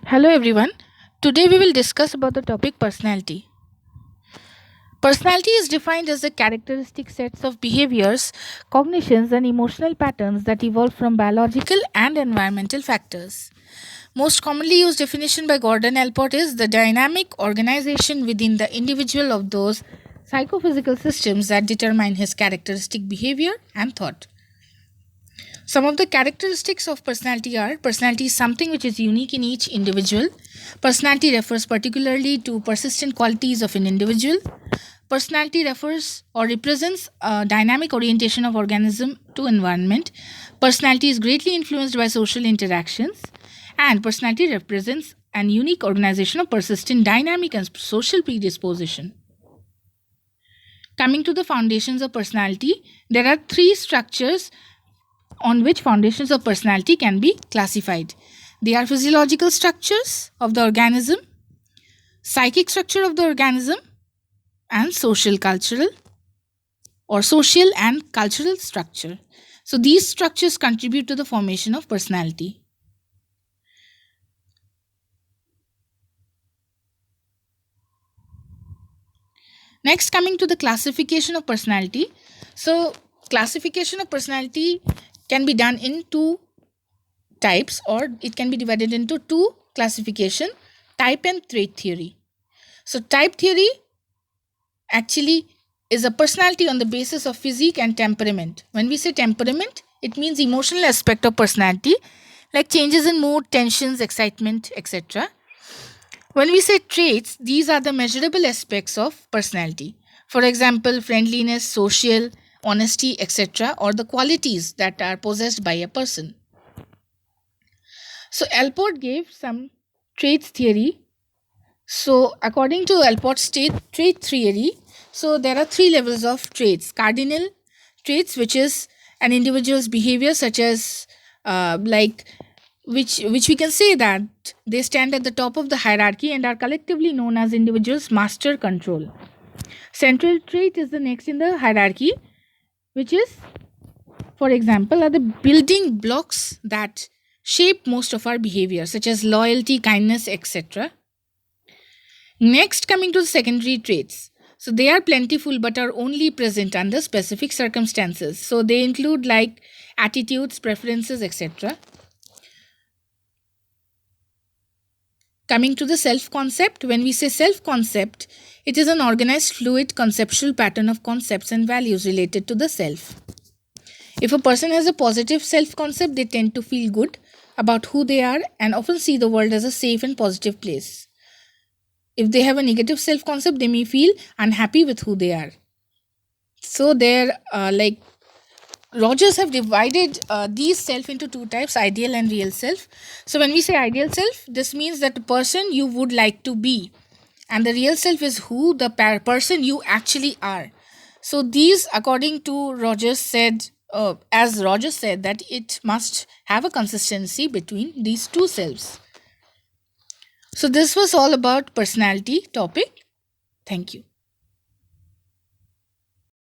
Hello everyone. Today we will discuss about the topic personality. Personality is defined as the characteristic sets of behaviors, cognitions and emotional patterns that evolve from biological and environmental factors. Most commonly used definition by Gordon Allport is the dynamic organization within the individual of those psychophysical systems that determine his characteristic behavior and thought. Some of the characteristics of personality are: personality is something which is unique in each individual. Personality refers particularly to persistent qualities of an individual. Personality refers or represents a dynamic orientation of organism to environment. Personality is greatly influenced by social interactions, and personality represents an unique organization of persistent dynamic and social predisposition. Coming to the foundations of personality, there are three structures on which foundations of personality can be classified. They are physiological structures of the organism, psychic structure of the organism, and social and cultural structure. So these structures contribute to the formation of personality. Next, coming to the classification of personality. So classification of personality can be done in two types, or it can be divided into two classification: type and trait theory. So type theory actually is a personality on the basis of physique and temperament. When we say temperament, it means emotional aspect of personality, like changes in mood, tensions, excitement, etc. When we say traits, these are the measurable aspects of personality. For example, friendliness, social, honesty, etc., or the qualities that are possessed by a person. So Alport gave some traits theory. So according to Alport's trait theory, so there are three levels of traits: cardinal traits, which is an individual's behavior, such as like which we can say that they stand at the top of the hierarchy and are collectively known as individuals master control. Central trait is the next in the hierarchy, which is, for example, are the building blocks that shape most of our behavior, such as loyalty, kindness, etc. Next, coming to the secondary traits. So they are plentiful but are only present under specific circumstances. So they include like attitudes, preferences, etc. Coming to the self concept, when we say self concept, it is an organized, fluid, conceptual pattern of concepts and values related to the self. If a person has a positive self concept, they tend to feel good about who they are and often see the world as a safe and positive place. If they have a negative self concept, they may feel unhappy with who they are. So, there, like Rogers have divided these self into two types: ideal and real self. So, when we say ideal self, this means that the person you would like to be, and the real self is who the person you actually are. So, these, according to Rogers, said, as Rogers said, that it must have a consistency between these two selves. So, this was all about personality topic. Thank you.